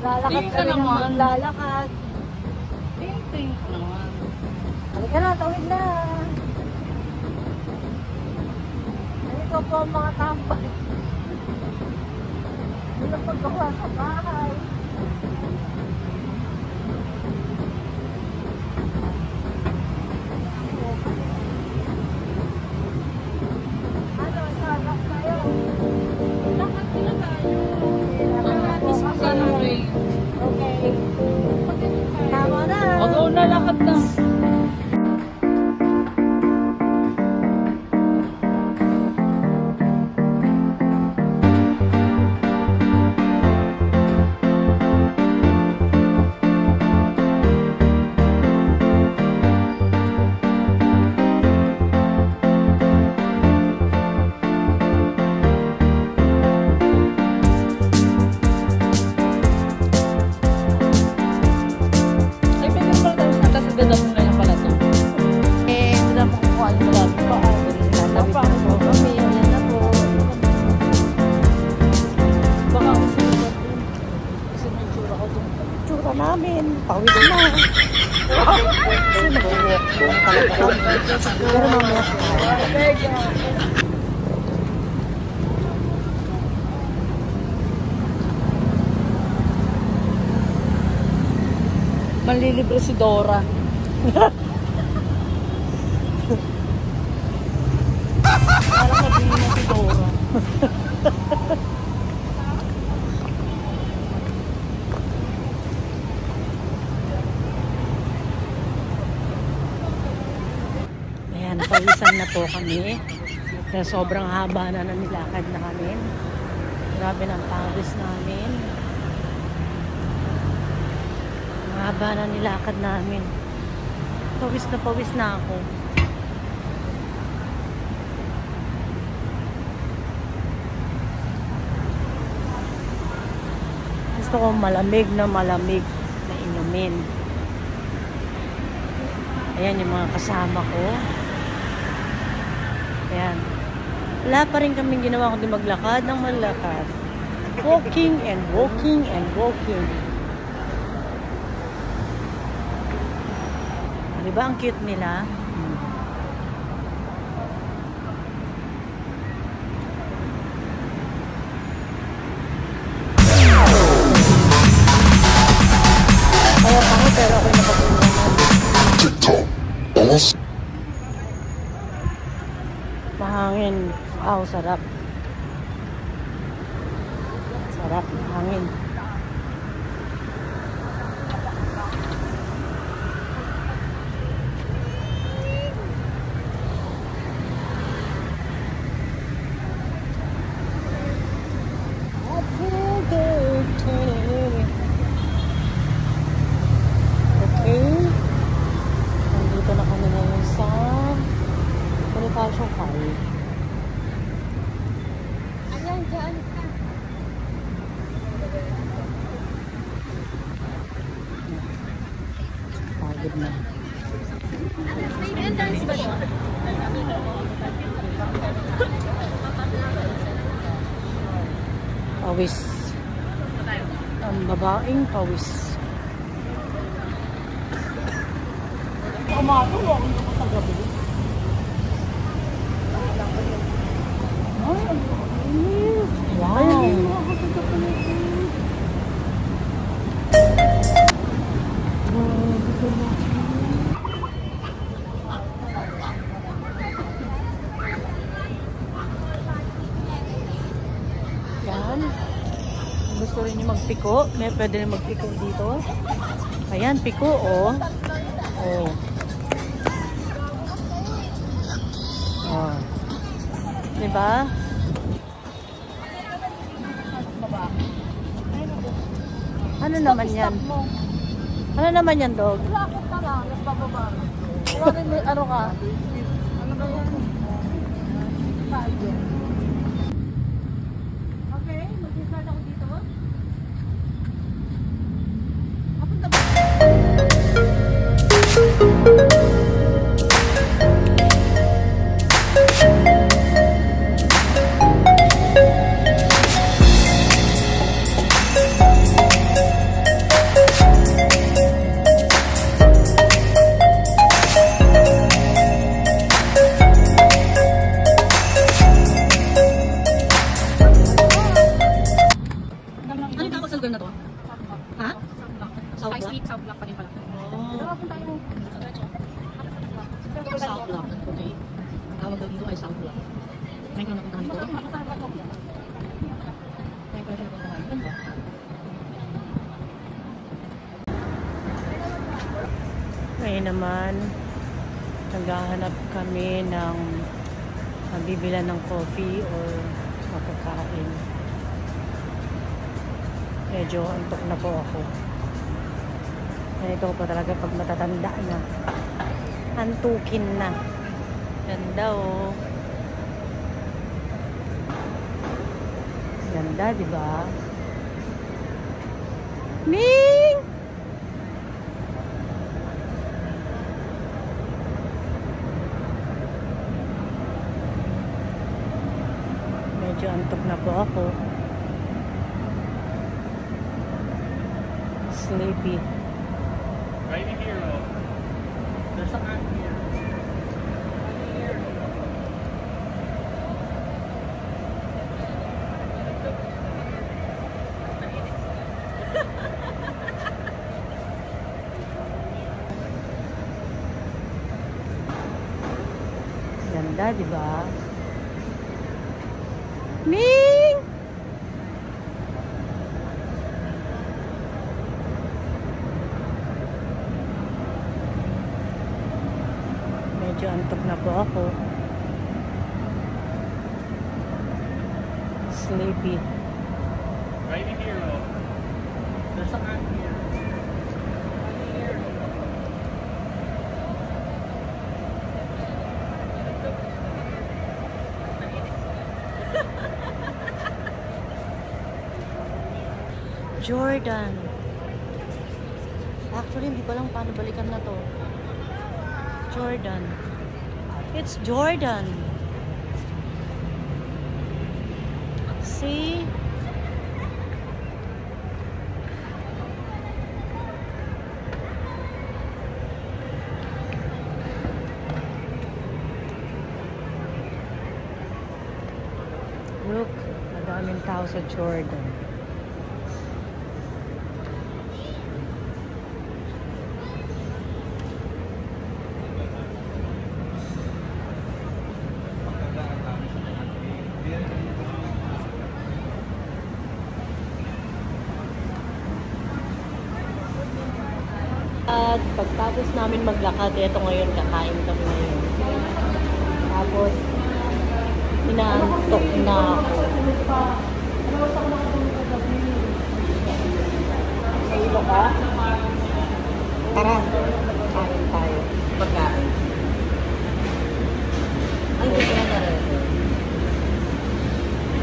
Lalakad ka rin naman. Lalakad. Ting naman. Halika na, tawid na. Ito po ang mga tambay. Hindi na paggawa sa bahay. Ano, sarap tayo. Lakad na tayo. Nakapis mo sa namin. Okay. Tama na. Go na, lakad na. Namin, pawid na. Kasi mag-walk doon talaga lang. Pero mamaya. Manlilibre si Dora. Parang nabili na si Dora. Pawisan na po kami. Kaya sobrang haba na nilakad na kami. Grabe ng pawis namin. Ang haba na nilakad namin. Pawis na ako. Gusto ko malamig na inumin. Ayan yung mga kasama ko. Ayan. Wala pa rin kaming ginawa kundi maglakad ng maglakad. Walking and walking and walking. Diba ang cute nila? Kaya ako pero ako'y nakapulungan. Mahangin. Wow, sarap. Sarap, mahangin. Okay. Nandito na kami ngayon sa Bonifacio High. Ayan, dyan ka. Pagod na. May entrance ba yun? Pawis. Ang babaeng pawis. Umato, ako na sa gabi. Wow. Yan. Gusto rin niyo magpiko? May pwede rin magpiko dito. Ayan, piko, oh. Oh. Oh. Diba? Ano naman yan? Ano naman yan, dog? Lakot ka lang, nagpapaba. Wala rin may ano ka. Ano ba yan? Okay, mag-start ako dito. Kapunta ba? ay South lang. May kaya napuntahan dito. May kaya siya napuntahan. Ganda. Ngayon naman, naghahanap kami ng bibilan ng coffee or makakain. Medyo antok na po ako. Ganito po talaga pag matatanda na. Antukin na. Ganda oh. Ganda, di ba? Ming! Medyo antok na po ako. Sleepy. Right in here, oh. There's a man here. Ganda, di ba? Ming! Medyo antok na po ako. Sleepy. Right in here, oh. There's a man here. Jordan. Actually, hindi ko lang paano balikan na to. Jordan. It's Jordan. See? Look, madaming tao sa Jordan. At pagtapos namin maglakad, ito ngayon, kakain kami ngayon. Tapos, inaantok na ako. May iba ka? Tara, kain tayo. Pagkain. Ay, hindi na na rin.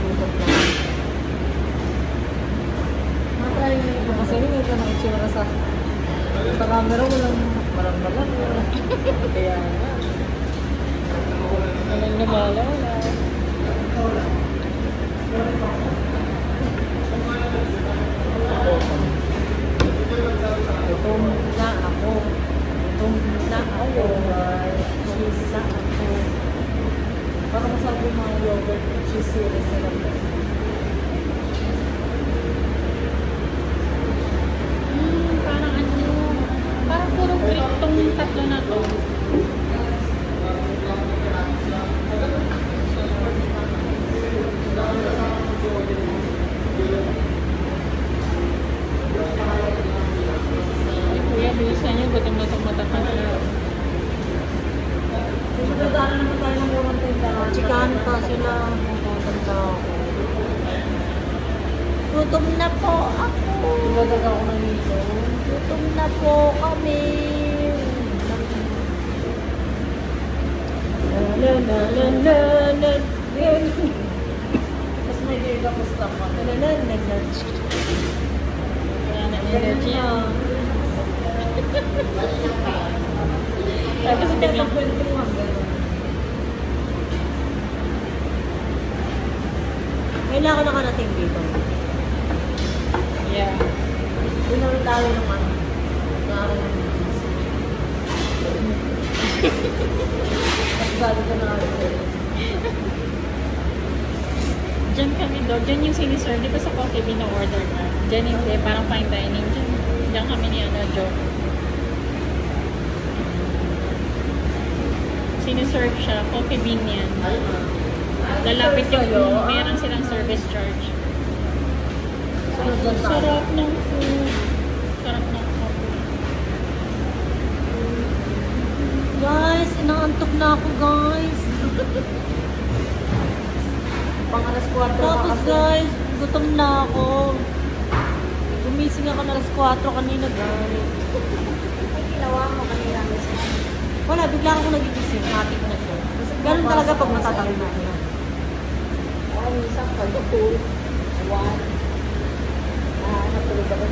Lusok na. Matay, kasi rin ito ng itsura sa camera, walang malang-malang. Kaya nga. Walang namala, wala. Gutom na ako. Gutom na ako. Cheese na ako. Para masabi yung mga yogurt cheese series na lang. Parang ano, parang puro grip tong tatlo na to. Ay, kuya, bilisan niyo, gutom na itong matatag na. Magdadaanan naman tayo ng lumang tindahan. Chikahan pa sila. Magtatanda ako. Gutom na po ako. Magdadag ako ng ito. Gutom na po kami. La la la la la. Tapos may gigapos lang ka. La la la la. Wala na energy yun. Tapos biglang, Kailan ako nakarating dito? yeah. Pinawin tayo ng ano. Sabi ko na ako. Diyan kami do. Diyan yung siniserve. Di ba sa coffee bean na order na? Diyan hindi. Parang fine dining. Diyan kami ni ano, Joe. Si Siniserve siya. Coffee bean yan. Lalapit yung meron silang service charge. Sarap ng food. Sarap ng coffee. Guys, inaantok na ako, guys. Pang alas 4 Tapos, guys, gutom na ako. Gumising ako na alas 4 kanina, guys. Ginawa mo kanina. Wala, bigla ako nagigising. Happy na siya. Ganun talaga pag matatawin na. Ako minsan pag-2, 1. Natulog ako.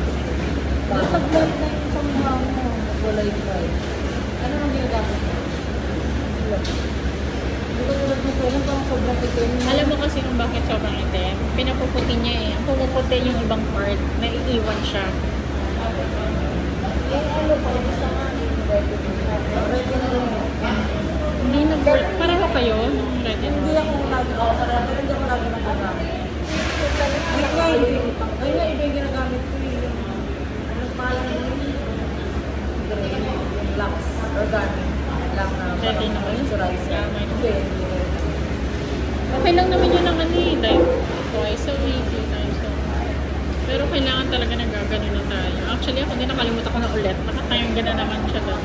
Nasa-vlog na yung isang mga mo. Nag-live. Ano nang ginagamit mo? Hindi ko tulad mo kailan parang sobrang itim. Alam mo kasi kung bakit sobrang itim? Pinapuputi niya eh. Ang pumuputi yung ibang part, naiiwan siya. Ano pa? Basta nga. Ready na lang yun. Hindi nag-work. Pareho kayo? Ready na. Hindi ako nag-out. Hindi ako lagi nagagamit. Ay nga, iba yung ginagamit ko yun. Anong pangalan na yun? Lux. Organic. Lang na Ready na ba yun? moisturizer. Hindi. Okay lang naman yun ang ano eh. Like, twice a week, 3 times a week. Pero kailangan talaga nagagano na tayo. Actually, ako din nakalimutan ko na ulit. Nakatayang gana naman siya doon.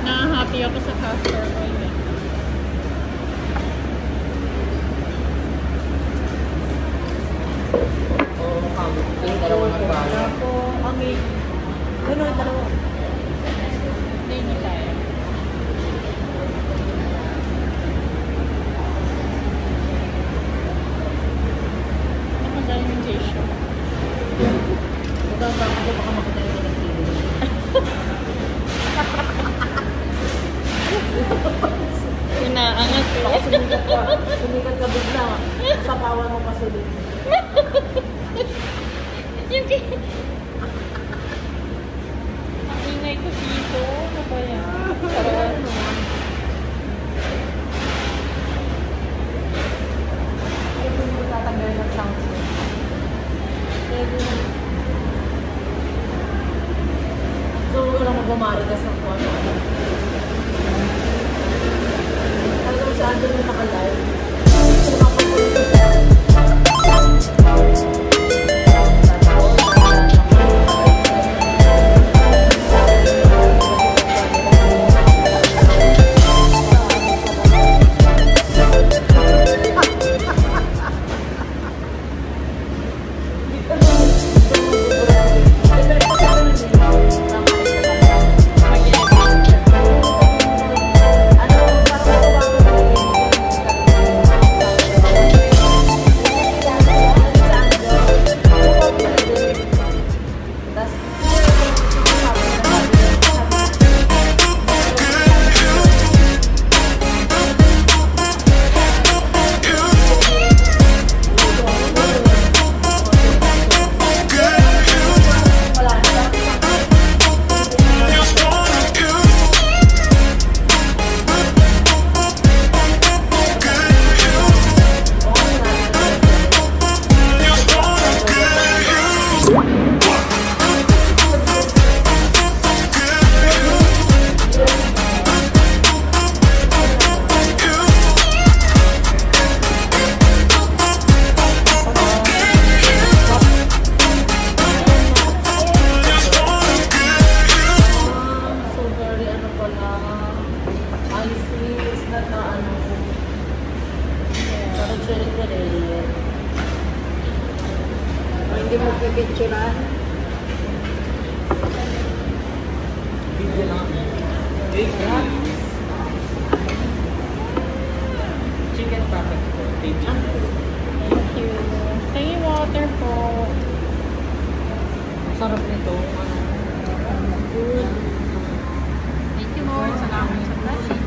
Na-happy ako sa castor oil eh. Oo, kami. Yung dalawa nagbago. Ako, kami. Ganun, dalawa. Hindi na tayo. Nakagaling yung tissue. Ikaw ba ako baka makita yung nag-TV? Inaangat ko. Baka sumikat ka. Sumikat ka bigla. Sa pawa mo pa sulit. Yung ang ingay ko dito. Ano ba yan? Sarap. Ito yung tatanggal ng sounds mo. So, wala mo bumarigas ng kung ano. Talagang si Angel yung naka-live. Kasi makapulit ko siya. Hindi mo pipicturan. Video lang. Chicken packet po. Thank you. Thank you, water po. Sarap nito. Good. Thank you, Lord. Salamat sa blessing.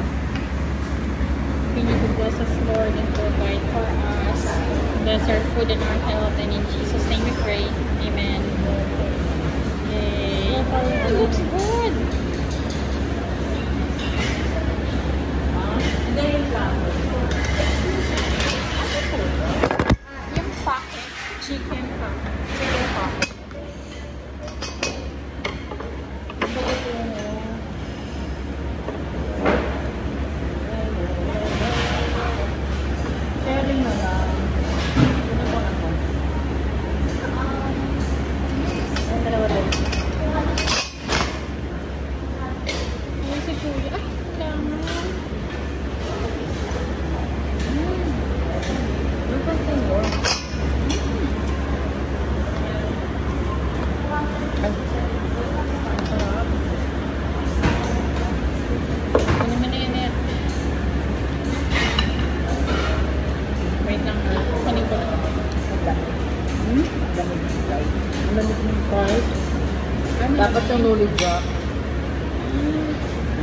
Continue to bless us, Lord, and provide for us. Bless our food and our health, and in Jesus' name we pray. Amen. Yay. It looks good. Hindi yung plato. Yung pocket. Chicken pocket. Chicken pocket. Dapat yung lulid jack.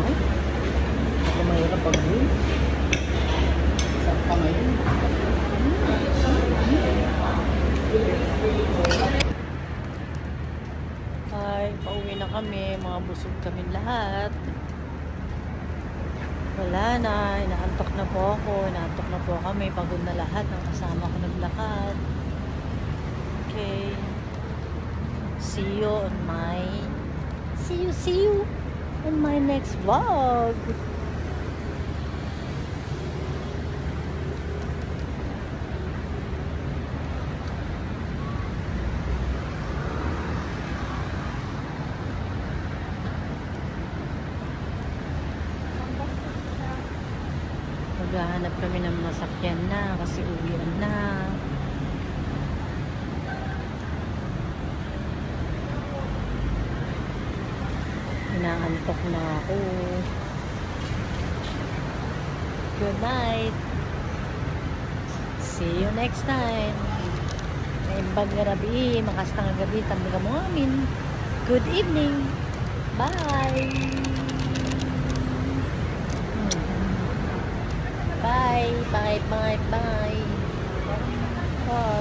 Ay, ako mahirap pag-win. Saan pa ngayon? Ay, pauwi na kami. Mga busog kami lahat. Wala na. Inaantok na po ako. Inaantok na po kami. Pagod na lahat. Ang kasama ko naglakad. Okay. See you on my next vlog. Maghahanap kami ng masakyan na kasi uwian na. Inaantok na ako. Good night. See you next time. Maimbag nga gabi, makastang nga gabi, tambi ka mo amin. Good evening. Bye. Bye. Bye. Bye. Bye. Bye.